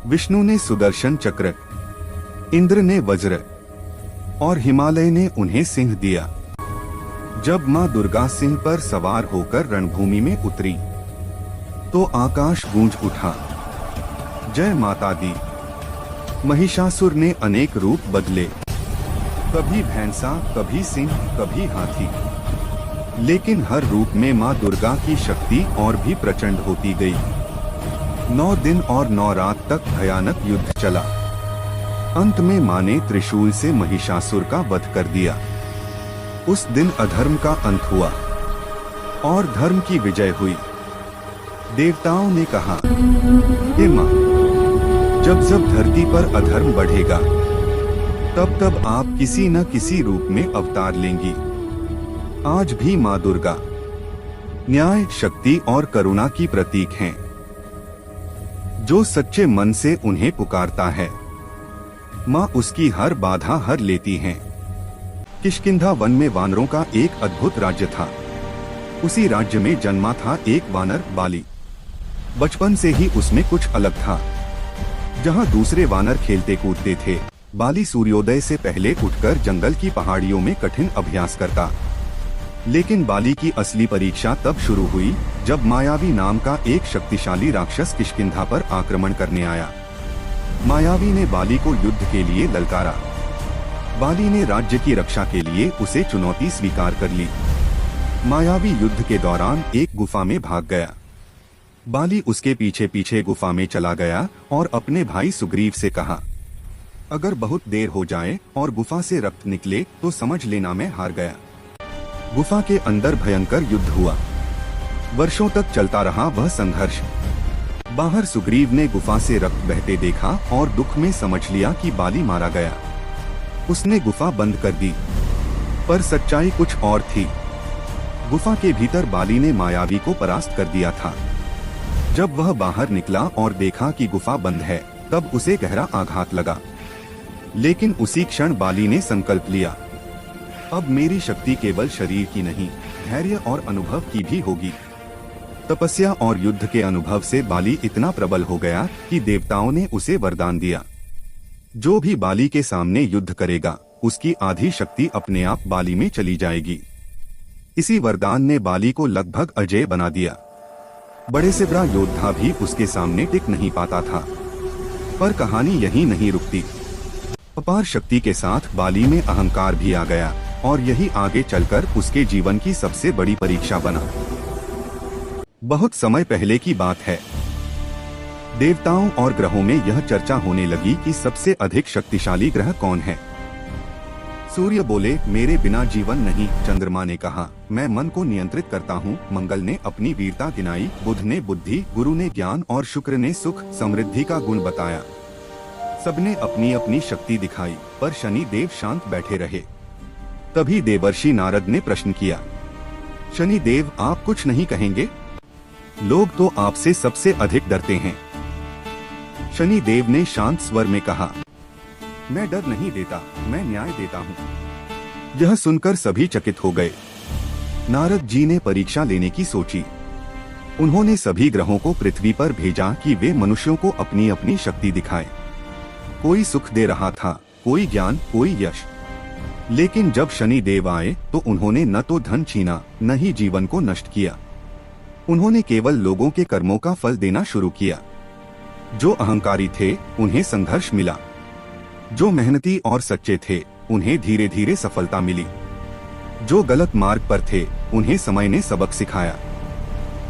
विष्णु ने सुदर्शन चक्र, इंद्र ने वज्र, और हिमालय ने उन्हें सिंह दिया। जब माँ दुर्गा सिंह पर सवार होकर रणभूमि में उतरी तो आकाश गूंज उठा, जय माता दी। महिषासुर ने अनेक रूप बदले, कभी भैंसा, कभी सिंह, कभी हाथी, लेकिन हर रूप में माँ दुर्गा की शक्ति और भी प्रचंड होती गई। 9 दिन और 9 रात तक भयानक युद्ध चला। अंत में माँ ने त्रिशूल से महिषासुर का वध कर दिया। उस दिन अधर्म का अंत हुआ और धर्म की विजय हुई। देवताओं ने कहा, हे माँ, जब जब धरती पर अधर्म बढ़ेगा तब तब आप किसी न किसी रूप में अवतार लेंगी। आज भी माँ दुर्गा न्याय, शक्ति और करुणा की प्रतीक हैं। जो सच्चे मन से उन्हें पुकारता है, माँ उसकी हर बाधा हर लेती हैं। किष्किंधा वन में वानरों का एक अद्भुत राज्य था। उसी राज्य में जन्मा था एक वानर बाली। बचपन से ही उसमें कुछ अलग था। जहाँ दूसरे वानर खेलते कूदते थे, बाली सूर्योदय से पहले उठकर जंगल की पहाड़ियों में कठिन अभ्यास करता। लेकिन बाली की असली परीक्षा तब शुरू हुई जब मायावी नाम का एक शक्तिशाली राक्षस किष्किंधा पर आक्रमण करने आया। मायावी ने बाली को युद्ध के लिए ललकारा। बाली ने राज्य की रक्षा के लिए उसे चुनौती स्वीकार कर ली। मायावी युद्ध के दौरान एक गुफा में भाग गया। बाली उसके पीछे पीछे गुफा में चला गया और अपने भाई सुग्रीव से कहा, अगर बहुत देर हो जाए और गुफा से रक्त निकले तो समझ लेना मैं हार गया। गुफा के अंदर भयंकर युद्ध हुआ। वर्षों तक चलता रहा वह संघर्ष। बाहर सुग्रीव ने गुफा से रक्त बहते देखा और दुख में समझ लिया कि बाली मारा गया। उसने गुफा बंद कर दी, पर सच्चाई कुछ और थी। गुफा के भीतर बाली ने मायावी को परास्त कर दिया था। जब वह बाहर निकला और देखा कि गुफा बंद है, तब उसे गहरा आघात लगा। लेकिन उसी क्षण बाली ने संकल्प लिया, अब मेरी शक्ति केवल शरीर की नहीं, धैर्य और अनुभव की भी होगी। तपस्या और युद्ध के अनुभव से बाली इतना प्रबल हो गया कि देवताओं ने उसे वरदान दिया, जो भी बाली के सामने युद्ध करेगा उसकी आधी शक्ति अपने आप बाली में चली जाएगी। इसी वरदान ने बाली को लगभग अजेय बना दिया। बड़े से बड़ा योद्धा भी उसके सामने टिक नहीं पाता था। पर कहानी यहीं नहीं रुकती। अपार शक्ति के साथ बाली में अहंकार भी आ गया और यही आगे चलकर उसके जीवन की सबसे बड़ी परीक्षा बना। बहुत समय पहले की बात है। देवताओं और ग्रहों में यह चर्चा होने लगी कि सबसे अधिक शक्तिशाली ग्रह कौन है। सूर्य बोले, मेरे बिना जीवन नहीं। चंद्रमा ने कहा, मैं मन को नियंत्रित करता हूँ। मंगल ने अपनी वीरता गिनाई। बुध ने बुद्धि, गुरु ने ज्ञान और शुक्र ने सुख समृद्धि का गुण बताया। सबने अपनी अपनी शक्ति दिखाई, पर शनि देव शांत बैठे रहे। तभी देवर्षि नारद ने प्रश्न किया, शनि देव आप कुछ नहीं कहेंगे? लोग तो आपसे सबसे अधिक डरते हैं। शनि देव ने शांत स्वर में कहा, मैं डर नहीं देता, मैं न्याय देता हूँ। यह सुनकर सभी चकित हो गए। नारद जी ने परीक्षा लेने की सोची। उन्होंने सभी ग्रहों को पृथ्वी पर भेजा कि वे मनुष्यों को अपनी अपनी शक्ति दिखाएं। कोई सुख दे रहा था, कोई ज्ञान, कोई यश। लेकिन जब शनि देव आए तो उन्होंने न तो धन छीना, न ही जीवन को नष्ट किया। उन्होंने केवल लोगों के कर्मों का फल देना शुरू किया। जो अहंकारी थे उन्हें संघर्ष मिला, जो मेहनती और सच्चे थे उन्हें धीरे धीरे सफलता मिली, जो गलत मार्ग पर थे उन्हें समय ने सबक सिखाया।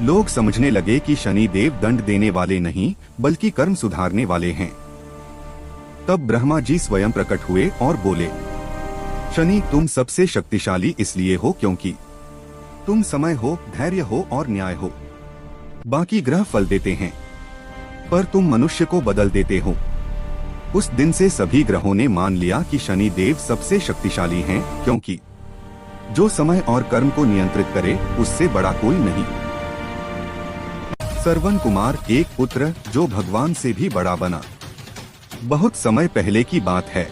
लोग समझने लगे कि शनि देव दंड देने वाले नहीं बल्कि कर्म सुधारने वाले हैं। तब ब्रह्मा जी स्वयं प्रकट हुए और बोले, शनि तुम सबसे शक्तिशाली इसलिए हो क्योंकि तुम समय हो, धैर्य हो और न्याय हो। बाकी ग्रह फल देते हैं पर तुम मनुष्य को बदल देते हो। उस दिन से सभी ग्रहों ने मान लिया कि शनि देव सबसे शक्तिशाली हैं, क्योंकि जो समय और कर्म को नियंत्रित करे उससे बड़ा कोई नहीं। श्रवण कुमार एक पुत्र जो भगवान से भी बड़ा बना। बहुत समय पहले की बात है।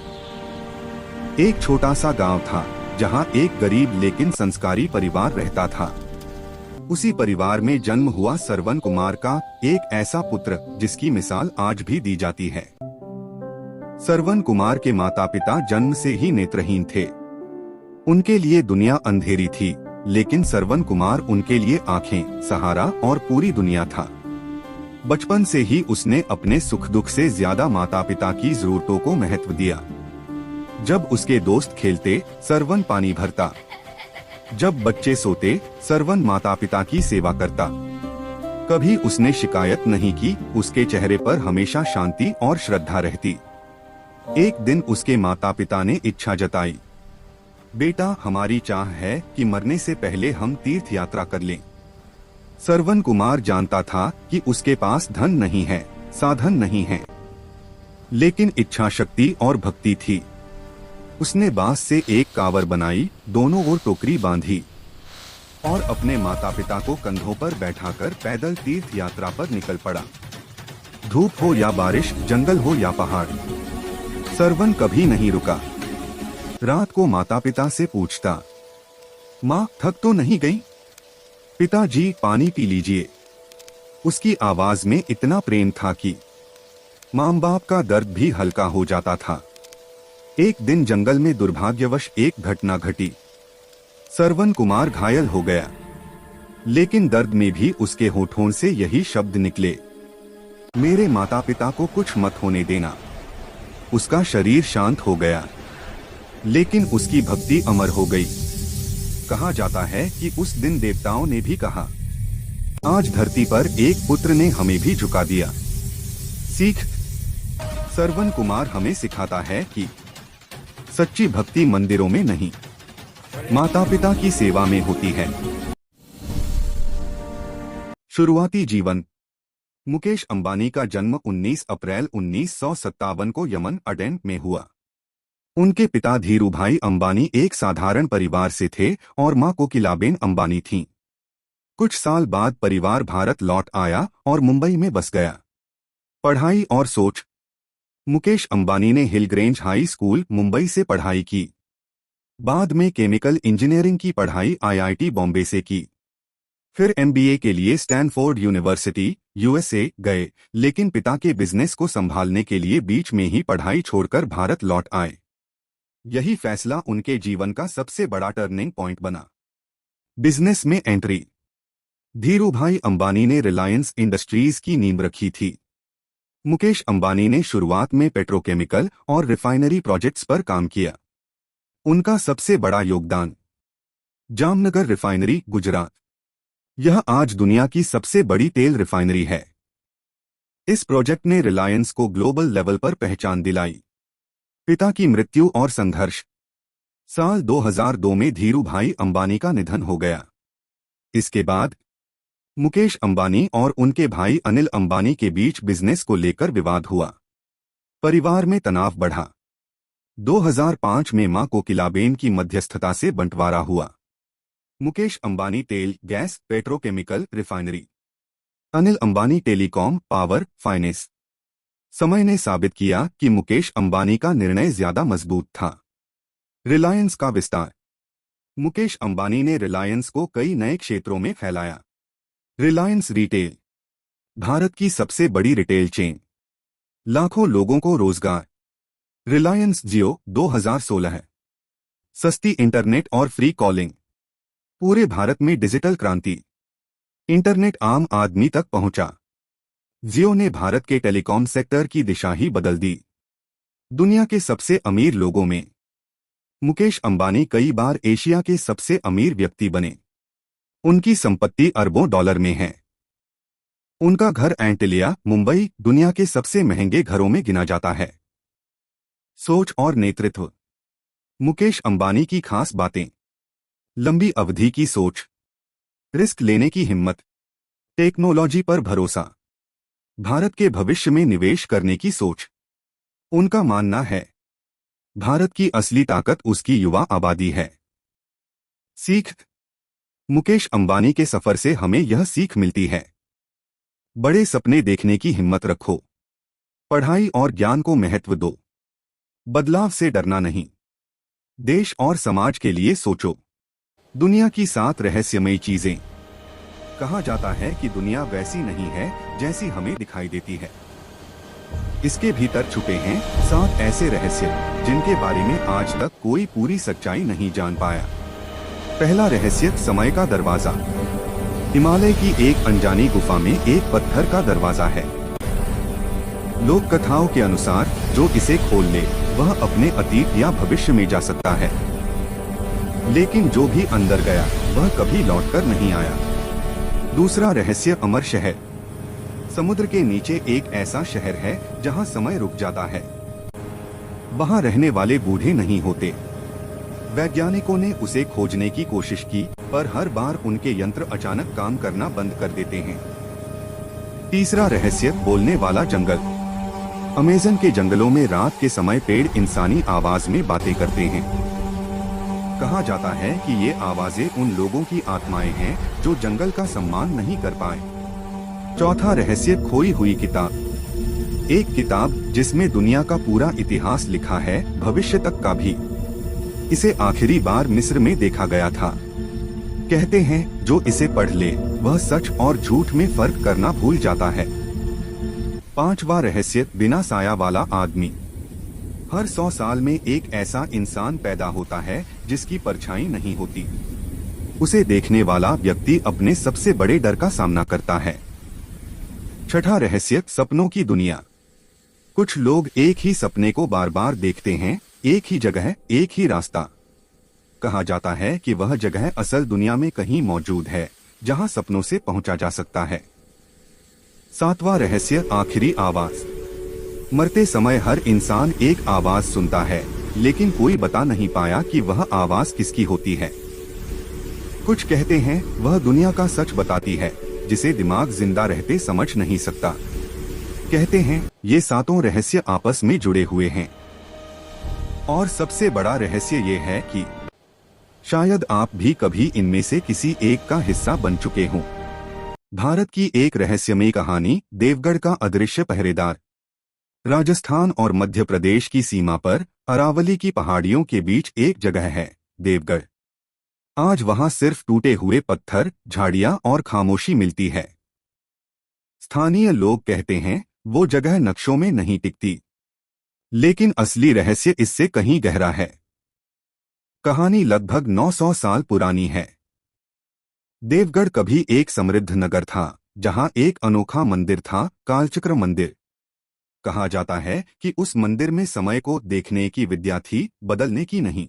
एक छोटा सा गांव था जहां एक गरीब लेकिन संस्कारी परिवार रहता था। उसी परिवार में जन्म हुआ श्रवण कुमार का एक ऐसा पुत्र जिसकी मिसाल आज भी दी जाती है। श्रवण कुमार के माता पिता जन्म से ही नेत्रहीन थे। उनके लिए दुनिया अंधेरी थी, लेकिन श्रवण कुमार उनके लिए आंखें, सहारा और पूरी दुनिया था। बचपन से ही उसने अपने सुख दुख से ज्यादा माता पिता की जरूरतों को महत्व दिया। जब उसके दोस्त खेलते, श्रवण पानी भरता। जब बच्चे सोते, श्रवण माता पिता की सेवा करता। कभी उसने शिकायत नहीं की, उसके चेहरे पर हमेशा शांति और श्रद्धा रहती। एक दिन उसके माता पिता ने इच्छा जताई, बेटा, हमारी चाह है कि मरने से पहले हम तीर्थ यात्रा कर लें। श्रवण कुमार जानता था कि उसके पास धन नहीं है, साधन नहीं है, लेकिन इच्छा शक्ति और भक्ति थी। उसने बांस से एक कांवर बनाई, दोनों ओर टोकरी बांधी और अपने माता पिता को कंधों पर बैठाकर पैदल तीर्थ यात्रा पर निकल पड़ा। धूप हो या बारिश, जंगल हो या पहाड़, श्रवण कभी नहीं रुका। रात को माता पिता से पूछता, माँ, थक तो नहीं गई? पिताजी, पानी पी लीजिए। उसकी आवाज में इतना प्रेम था कि मां बाप का दर्द भी हल्का हो जाता था। एक दिन जंगल में दुर्भाग्यवश एक घटना घटी। श्रवण कुमार घायल हो गया, लेकिन दर्द में भी उसके होठों से यही शब्द निकले, मेरे माता पिता को कुछ मत होने देना। उसका शरीर शांत हो गया, लेकिन उसकी भक्ति अमर हो गई। कहा जाता है कि उस दिन देवताओं ने भी कहा, आज धरती पर एक पुत्र ने हमें भी झुका दिया। सीख। श्रवण कुमार हमें सिखाता है कि सच्ची भक्ति मंदिरों में नहीं, माता पिता की सेवा में होती है। शुरुआती जीवन। मुकेश अंबानी का जन्म 19 अप्रैल 1957 को यमन अडेन में हुआ। उनके पिता धीरूभाई अंबानी एक साधारण परिवार से थे और मां कोकिलाबेन अंबानी थीं। कुछ साल बाद परिवार भारत लौट आया और मुंबई में बस गया। पढ़ाई और सोच। मुकेश अंबानी ने हिलग्रेंज हाई स्कूल, मुंबई से पढ़ाई की। बाद में केमिकल इंजीनियरिंग की पढ़ाई आईआईटी बॉम्बे से की। फिर एमबीए के लिए स्टैनफोर्ड यूनिवर्सिटी, यूएसए गए, लेकिन पिता के बिजनेस को संभालने के लिए बीच में ही पढ़ाई छोड़कर भारत लौट आए। यही फैसला उनके जीवन का सबसे बड़ा टर्निंग पॉइंट बना। बिजनेस में एंट्री। धीरूभाई अंबानी ने रिलायंस इंडस्ट्रीज की नींव रखी थी। मुकेश अंबानी ने शुरुआत में पेट्रोकेमिकल और रिफाइनरी प्रोजेक्ट्स पर काम किया। उनका सबसे बड़ा योगदान जामनगर रिफाइनरी, गुजरात। यह आज दुनिया की सबसे बड़ी तेल रिफाइनरी है। इस प्रोजेक्ट ने रिलायंस को ग्लोबल लेवल पर पहचान दिलाई। पिता की मृत्यु और संघर्ष। साल 2002 में धीरूभाई अंबानी का निधन हो गया। इसके बाद मुकेश अंबानी और उनके भाई अनिल अंबानी के बीच बिजनेस को लेकर विवाद हुआ। परिवार में तनाव बढ़ा। 2005 में मां कोकिलाबेन की मध्यस्थता से बंटवारा हुआ। मुकेश अंबानी तेल, gas, petrochemical, refinery. Anil Ambani telecom, power, finance. समय ने साबित किया कि मुकेश अंबानी का निर्णय ज्यादा मजबूत था। रिलायंस का विस्तार। मुकेश अंबानी ने रिलायंस को कई नए क्षेत्रों में फैलाया। रिलायंस रिटेल, भारत की सबसे बड़ी रिटेल चेन, लाखों लोगों को रोजगार। रिलायंस जियो 2016, सस्ती इंटरनेट और फ्री कॉलिंग, पूरे भारत में डिजिटल क्रांति। इंटरनेट आम आदमी तक पहुंचा। जियो ने भारत के टेलीकॉम सेक्टर की दिशा ही बदल दी। दुनिया के सबसे अमीर लोगों में मुकेश अंबानी कई बार एशिया के सबसे अमीर व्यक्ति बने। उनकी संपत्ति अरबों डॉलर में है। उनका घर एंटिलिया, मुंबई, दुनिया के सबसे महंगे घरों में गिना जाता है। सोच और नेतृत्व। मुकेश अंबानी की खास बातें। लंबी अवधि की सोच, रिस्क लेने की हिम्मत, टेक्नोलॉजी पर भरोसा, भारत के भविष्य में निवेश करने की सोच। उनका मानना है, भारत की असली ताकत उसकी युवा आबादी है। सीख। मुकेश अंबानी के सफर से हमें यह सीख मिलती है, बड़े सपने देखने की हिम्मत रखो, पढ़ाई और ज्ञान को महत्व दो, बदलाव से डरना नहीं, देश और समाज के लिए सोचो। दुनिया की 7 रहस्यमयी चीजें। कहा जाता है कि दुनिया वैसी नहीं है जैसी हमें दिखाई देती है। इसके भीतर छुपे हैं 7 ऐसे रहस्य जिनके बारे में आज तक कोई पूरी सच्चाई नहीं जान पाया। पहला रहस्य, समय का दरवाजा। हिमालय की एक अनजानी गुफा में एक पत्थर का दरवाजा है। लोक कथाओं के अनुसार जो इसे खोल ले वह अपने अतीत या भविष्य में जा सकता है, लेकिन जो भी अंदर गया वह कभी लौटकर नहीं आया। दूसरा रहस्य, अमर शहर। समुद्र के नीचे एक ऐसा शहर है जहां समय रुक जाता है। वहां रहने वाले बूढ़े नहीं होते। वैज्ञानिकों ने उसे खोजने की कोशिश की, पर हर बार उनके यंत्र अचानक काम करना बंद कर देते हैं। तीसरा रहस्य, बोलने वाला जंगल। अमेज़न के जंगलों में रात के समय पेड़ इंसानी आवाज में बातें करते हैं। कहा जाता है कि ये आवाजें उन लोगों की आत्माएं हैं जो जंगल का सम्मान नहीं कर पाए। चौथा रहस्य, खोई हुई किताब। एक किताब जिसमें दुनिया का पूरा इतिहास लिखा है, भविष्य तक का भी। इसे आखिरी बार मिस्र में देखा गया था। कहते हैं जो इसे पढ़ ले वह सच और झूठ में फर्क करना भूल जाता है। पांचवा रहस्य, बिना साया वाला आदमी। हर 100 साल में एक ऐसा इंसान पैदा होता है जिसकी परछाई नहीं होती। उसे देखने वाला व्यक्ति अपने सबसे बड़े डर का सामना करता है। छठा रहस्य, सपनों की दुनिया। कुछ लोग एक ही सपने को बार बार देखते हैं, एक ही जगह, एक ही रास्ता। कहा जाता है कि वह जगह असल दुनिया में कहीं मौजूद है जहां सपनों से पहुंचा जा सकता है। सातवां रहस्य, आखिरी आवाज। मरते समय हर इंसान एक आवाज सुनता है, लेकिन कोई बता नहीं पाया कि वह आवाज किसकी होती है। कुछ कहते हैं वह दुनिया का सच बताती है जिसे दिमाग जिंदा रहते समझ नहीं सकता। कहते हैं ये सातों रहस्य आपस में जुड़े हुए हैं। और सबसे बड़ा रहस्य ये है कि शायद आप भी कभी इनमें से किसी एक का हिस्सा बन चुके हों। भारत की एक रहस्यमयी कहानी, देवगढ़ का अदृश्य पहरेदार। राजस्थान और मध्य प्रदेश की सीमा पर अरावली की पहाड़ियों के बीच एक जगह है, देवगढ़। आज वहां सिर्फ टूटे हुए पत्थर, झाड़ियां और खामोशी मिलती है। स्थानीय लोग कहते हैं वो जगह नक्शों में नहीं टिकती, लेकिन असली रहस्य इससे कहीं गहरा है। कहानी लगभग 900 साल पुरानी है। देवगढ़ कभी एक समृद्ध नगर था जहां एक अनोखा मंदिर था, कालचक्र मंदिर। कहा जाता है कि उस मंदिर में समय को देखने की विद्या थी, बदलने की नहीं।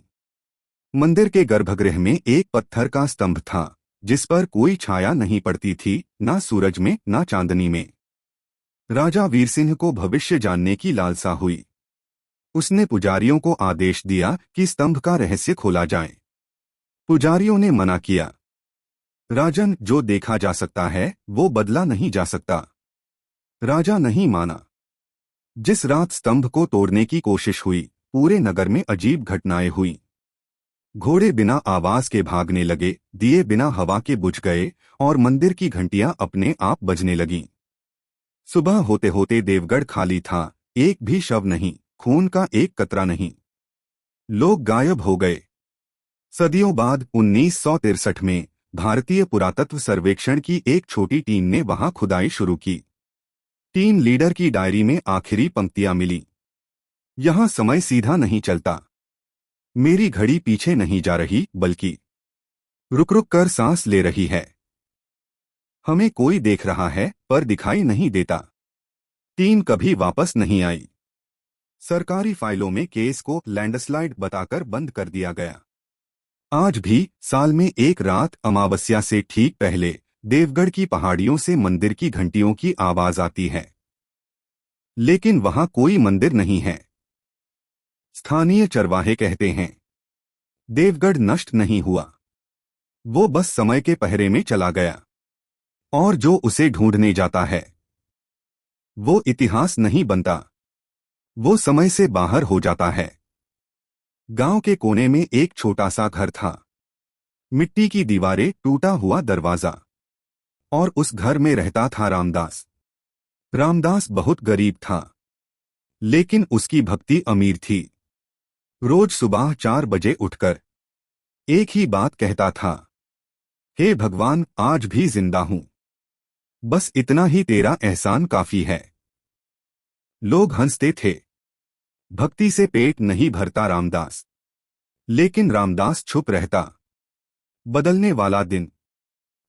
मंदिर के गर्भगृह में एक पत्थर का स्तंभ था जिस पर कोई छाया नहीं पड़ती थी, ना सूरज में ना चांदनी में। राजा वीर सिंह को भविष्य जानने की लालसा हुई। उसने पुजारियों को आदेश दिया कि स्तंभ का रहस्य खोला जाए। पुजारियों ने मना किया। राजन, जो देखा जा सकता है वो बदला नहीं जा सकता। राजा नहीं माना। जिस रात स्तंभ को तोड़ने की कोशिश हुई, पूरे नगर में अजीब घटनाएं हुई। घोड़े बिना आवाज के भागने लगे, दिए बिना हवा के बुझ गए और मंदिर की घंटियां अपने आप बजने लगीं। सुबह होते होते देवगढ़ खाली था, एक भी शव नहीं, खून का एक कतरा नहीं। लोग गायब हो गए। सदियों बाद 1963 में भारतीय पुरातत्व सर्वेक्षण की एक छोटी टीम ने वहां खुदाई शुरू की। टीम लीडर की डायरी में आखिरी पंक्तियां मिली। यहां समय सीधा नहीं चलता। मेरी घड़ी पीछे नहीं जा रही, बल्कि रुक रुक कर सांस ले रही है। हमें कोई देख रहा है पर दिखाई नहीं देता। टीम कभी वापस नहीं आई। सरकारी फाइलों में केस को लैंडस्लाइड बताकर बंद कर दिया गया। आज भी साल में एक रात, अमावस्या से ठीक पहले, देवगढ़ की पहाड़ियों से मंदिर की घंटियों की आवाज आती है, लेकिन वहां कोई मंदिर नहीं है। स्थानीय चरवाहे कहते हैं देवगढ़ नष्ट नहीं हुआ, वो बस समय के पहरे में चला गया। और जो उसे ढूंढने जाता है वो इतिहास नहीं बनता, वो समय से बाहर हो जाता है। गांव के कोने में एक छोटा सा घर था। मिट्टी की दीवारें, टूटा हुआ दरवाजा। और उस घर में रहता था रामदास। रामदास बहुत गरीब था, लेकिन उसकी भक्ति अमीर थी। रोज सुबह 4 बजे उठकर एक ही बात कहता था, हे भगवान, आज भी जिंदा हूं, बस इतना ही तेरा एहसान काफी है। लोग हंसते थे। भक्ति से पेट नहीं भरता रामदास। लेकिन रामदास चुप रहता। बदलने वाला दिन।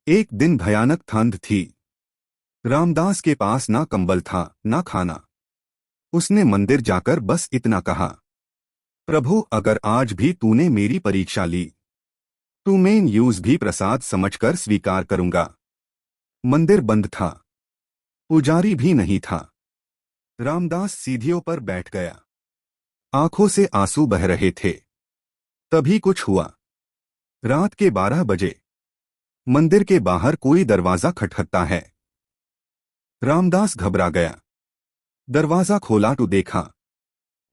एक दिन भयानक ठंड थी। रामदास के पास ना कंबल था ना खाना। उसने मंदिर जाकर बस इतना कहा, प्रभु अगर आज भी तूने मेरी परीक्षा ली तो मैं यूज भी प्रसाद समझकर स्वीकार करूंगा। मंदिर बंद था। पुजारी भी नहीं था। रामदास सीढ़ियों पर बैठ गया। आंखों से आंसू बह रहे थे। तभी कुछ हुआ। रात के 12 बजे। मंदिर के बाहर कोई दरवाजा खटखटता है। रामदास घबरा गया। दरवाजा खोला तो देखा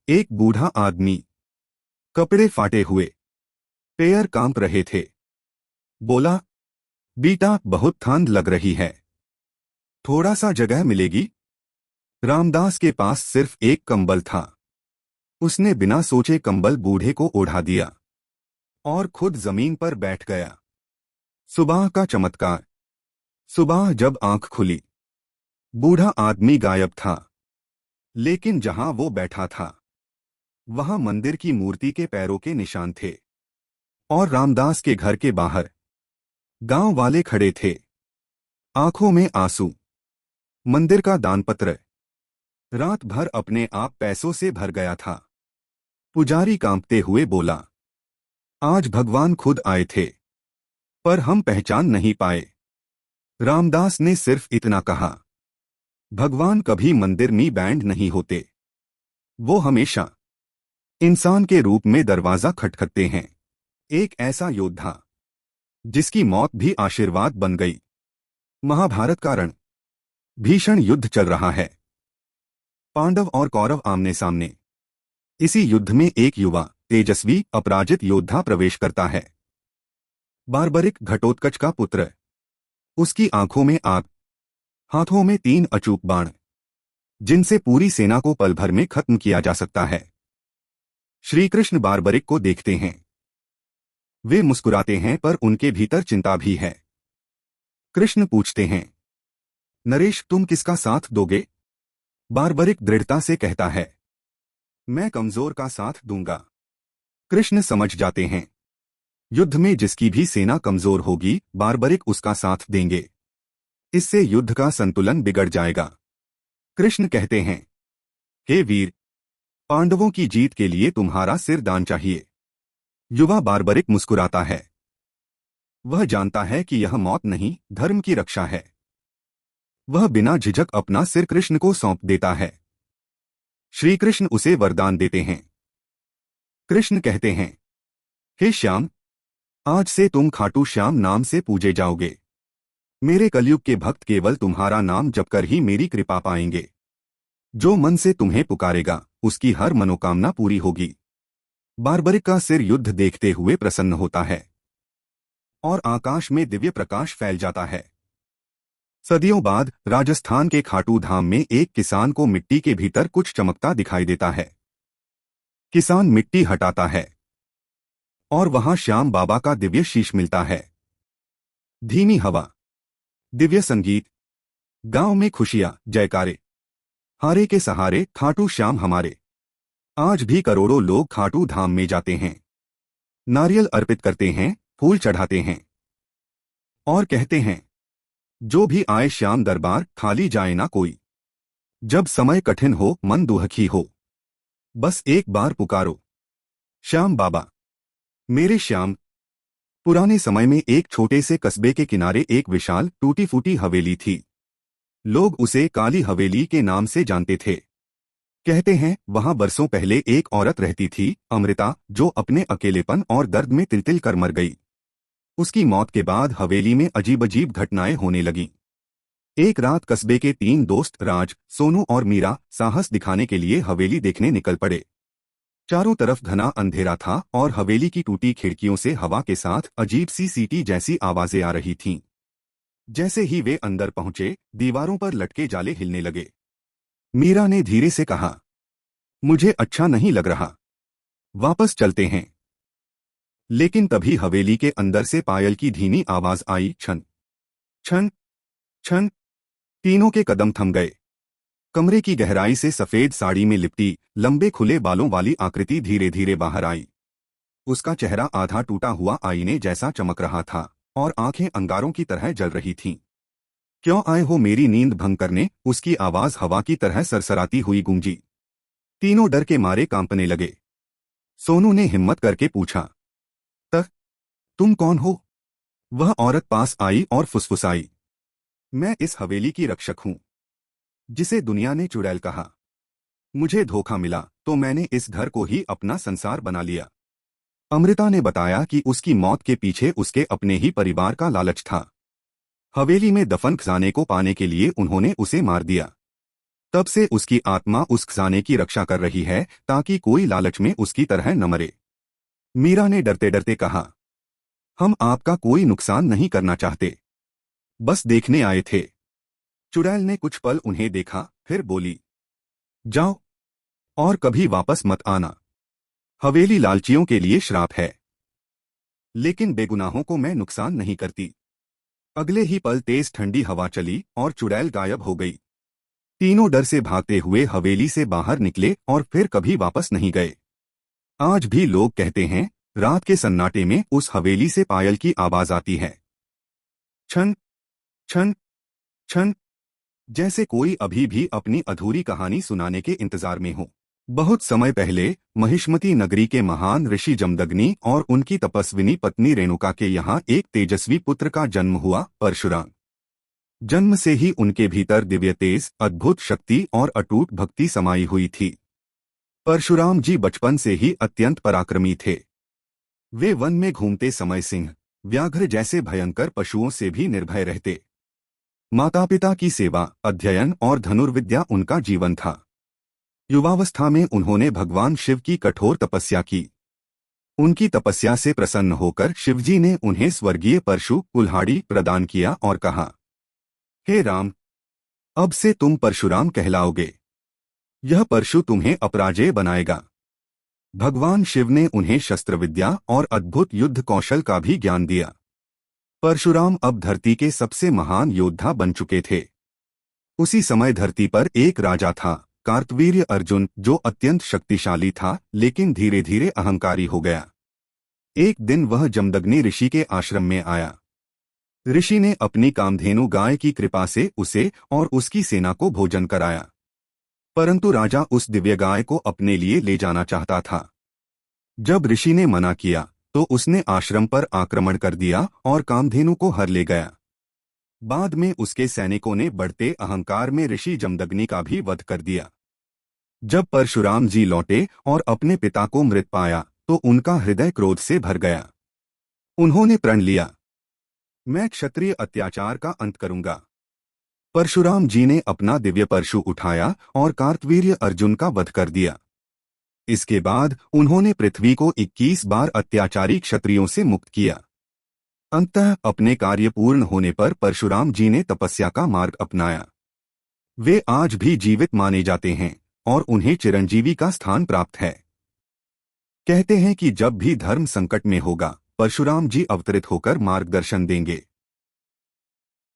एक बूढ़ा आदमी, कपड़े फाटे हुए, पैर कांप रहे थे। बोला, बेटा बहुत ठंड लग रही है, थोड़ा सा जगह मिलेगी? रामदास के पास सिर्फ एक कंबल था। उसने बिना सोचे कंबल बूढ़े को ओढ़ा दिया और खुद जमीन पर बैठ गया। सुबह का चमत्कार। सुबह जब आंख खुली, बूढ़ा आदमी गायब था। लेकिन जहां वो बैठा था वहां मंदिर की मूर्ति के पैरों के निशान थे। और रामदास के घर के बाहर गांव वाले खड़े थे, आंखों में आंसू। मंदिर का दानपत्र रात भर अपने आप पैसों से भर गया था। पुजारी कांपते हुए बोला, आज भगवान खुद आए थे पर हम पहचान नहीं पाए। रामदास ने सिर्फ इतना कहा, भगवान कभी मंदिर में बैंड नहीं होते, वो हमेशा इंसान के रूप में दरवाजा खटखटते हैं। एक ऐसा योद्धा जिसकी मौत भी आशीर्वाद बन गई। महाभारत का रण। भीषण युद्ध चल रहा है। पांडव और कौरव आमने सामने। इसी युद्ध में एक युवा तेजस्वी अपराजित योद्धा प्रवेश करता है। बार्बरिक घटोत्कच का पुत्र। उसकी आंखों में आग, हाथों में 3 अचूक बाण, जिनसे पूरी सेना को पल भर में खत्म किया जा सकता है। श्री कृष्ण बार्बरिक को देखते हैं। वे मुस्कुराते हैं पर उनके भीतर चिंता भी है। कृष्ण पूछते हैं, नरेश तुम किसका साथ दोगे? बार्बरिक दृढ़ता से कहता है, मैं कमजोर का साथ दूंगा। कृष्ण समझ जाते हैं, युद्ध में जिसकी भी सेना कमजोर होगी बार्बरिक उसका साथ देंगे। इससे युद्ध का संतुलन बिगड़ जाएगा। कृष्ण कहते हैं, हे वीर, पांडवों की जीत के लिए तुम्हारा सिर दान चाहिए। युवा बार्बरिक मुस्कुराता है। वह जानता है कि यह मौत नहीं, धर्म की रक्षा है। वह बिना झिझक अपना सिर कृष्ण को सौंप देता है। श्री कृष्ण उसे वरदान देते हैं। कृष्ण कहते हैं, हे श्याम, आज से तुम खाटू श्याम नाम से पूजे जाओगे। मेरे कलयुग के भक्त केवल तुम्हारा नाम जपकर ही मेरी कृपा पाएंगे। जो मन से तुम्हें पुकारेगा उसकी हर मनोकामना पूरी होगी। बार्बरिक का सिर युद्ध देखते हुए प्रसन्न होता है और आकाश में दिव्य प्रकाश फैल जाता है। सदियों बाद राजस्थान के खाटू धाम में एक किसान को मिट्टी के भीतर कुछ चमकता दिखाई देता है। किसान मिट्टी हटाता है और वहां श्याम बाबा का दिव्य शीश मिलता है। धीमी हवा, दिव्य संगीत, गांव में खुशियां, जयकारे। हारे के सहारे खाटू श्याम हमारे। आज भी करोड़ों लोग खाटू धाम में जाते हैं, नारियल अर्पित करते हैं, फूल चढ़ाते हैं और कहते हैं, जो भी आए श्याम दरबार खाली जाए ना कोई। जब समय कठिन हो, मन दुखी हो, बस एक बार पुकारो, श्याम बाबा मेरे श्याम। पुराने समय में एक छोटे से कस्बे के किनारे एक विशाल टूटी फूटी हवेली थी। लोग उसे काली हवेली के नाम से जानते थे। कहते हैं वहां बरसों पहले एक औरत रहती थी, अमृता, जो अपने अकेलेपन और दर्द में तिल तिल कर मर गई। उसकी मौत के बाद हवेली में अजीब अजीब घटनाएं होने लगीं। एक रात कस्बे के 3 दोस्त राज, सोनू और मीरा साहस दिखाने के लिए हवेली देखने निकल पड़े। चारों तरफ घना अंधेरा था और हवेली की टूटी खिड़कियों से हवा के साथ अजीब सी सीटी जैसी आवाजें आ रही थीं। जैसे ही वे अंदर पहुंचे, दीवारों पर लटके जाले हिलने लगे। मीरा ने धीरे से कहा, मुझे अच्छा नहीं लग रहा, वापस चलते हैं। लेकिन तभी हवेली के अंदर से पायल की धीमी आवाज आई, छन छन छन। तीनों के कदम थम गए। कमरे की गहराई से सफेद साड़ी में लिपटी लंबे खुले बालों वाली आकृति धीरे धीरे बाहर आई। उसका चेहरा आधा टूटा हुआ आईने जैसा चमक रहा था और आंखें अंगारों की तरह जल रही थीं। क्यों आए हो मेरी नींद भंग करने? उसकी आवाज हवा की तरह सरसराती हुई गूंजी। तीनों डर के मारे कांपने लगे। सोनू ने हिम्मत करके पूछा, तुम कौन हो? वह औरत पास आई और फुसफुसाई, मैं इस हवेली की रक्षक हूं, जिसे दुनिया ने चुड़ैल कहा। मुझे धोखा मिला तो मैंने इस घर को ही अपना संसार बना लिया। अमृता ने बताया कि उसकी मौत के पीछे उसके अपने ही परिवार का लालच था। हवेली में दफन खजाने को पाने के लिए उन्होंने उसे मार दिया। तब से उसकी आत्मा उस खजाने की रक्षा कर रही है ताकि कोई लालच में उसकी तरह न मरे। मीरा ने डरते डरते कहा, हम आपका कोई नुकसान नहीं करना चाहते, बस देखने आए थे। चुड़ैल ने कुछ पल उन्हें देखा, फिर बोली, जाओ और कभी वापस मत आना। हवेली लालचियों के लिए श्राप है, लेकिन बेगुनाहों को मैं नुकसान नहीं करती। अगले ही पल तेज ठंडी हवा चली और चुड़ैल गायब हो गई। तीनों डर से भागते हुए हवेली से बाहर निकले और फिर कभी वापस नहीं गए। आज भी लोग कहते हैं, रात के सन्नाटे में उस हवेली से पायल की आवाज आती है, छन छन छन, जैसे कोई अभी भी अपनी अधूरी कहानी सुनाने के इंतजार में हो। बहुत समय पहले महिष्मती नगरी के महान ऋषि जमदग्नि और उनकी तपस्विनी पत्नी रेणुका के यहाँ एक तेजस्वी पुत्र का जन्म हुआ, परशुराम। जन्म से ही उनके भीतर दिव्य तेज, अद्भुत शक्ति और अटूट भक्ति समाई हुई थी। परशुराम जी बचपन से ही अत्यंत पराक्रमी थे। वे वन में घूमते समय सिंह, व्याघ्र जैसे भयंकर पशुओं से भी निर्भय रहते। माता पिता की सेवा, अध्ययन और धनुर्विद्या उनका जीवन था। युवावस्था में उन्होंने भगवान शिव की कठोर तपस्या की। उनकी तपस्या से प्रसन्न होकर शिवजी ने उन्हें स्वर्गीय परशु कुल्हाड़ी प्रदान किया और कहा, हे राम, अब से तुम परशुराम कहलाओगे। यह परशु तुम्हें अपराजेय बनाएगा। भगवान शिव ने उन्हें शस्त्र विद्या और अद्भुत युद्ध कौशल का भी ज्ञान दिया। परशुराम अब धरती के सबसे महान योद्धा बन चुके थे। उसी समय धरती पर एक राजा था, कार्तवीर्य अर्जुन, जो अत्यंत शक्तिशाली था लेकिन धीरे धीरे अहंकारी हो गया। एक दिन वह जमदग्नि ऋषि के आश्रम में आया। ऋषि ने अपनी कामधेनु गाय की कृपा से उसे और उसकी सेना को भोजन कराया, परंतु राजा उस दिव्य गाय को अपने लिए ले जाना चाहता था। जब ऋषि ने मना किया तो उसने आश्रम पर आक्रमण कर दिया और कामधेनु को हर ले गया। बाद में उसके सैनिकों ने बढ़ते अहंकार में ऋषि जमदग्नि का भी वध कर दिया। जब परशुराम जी लौटे और अपने पिता को मृत पाया तो उनका हृदय क्रोध से भर गया। उन्होंने प्रण लिया, मैं क्षत्रिय अत्याचार का अंत करूंगा। परशुराम जी ने अपना दिव्य परशु उठाया और कार्तवीर्य अर्जुन का वध कर दिया। इसके बाद उन्होंने पृथ्वी को 21 बार अत्याचारी क्षत्रियों से मुक्त किया। अंततः अपने कार्य पूर्ण होने पर परशुराम जी ने तपस्या का मार्ग अपनाया। वे आज भी जीवित माने जाते हैं और उन्हें चिरंजीवी का स्थान प्राप्त है। कहते हैं कि जब भी धर्म संकट में होगा, परशुराम जी अवतरित होकर मार्गदर्शन देंगे।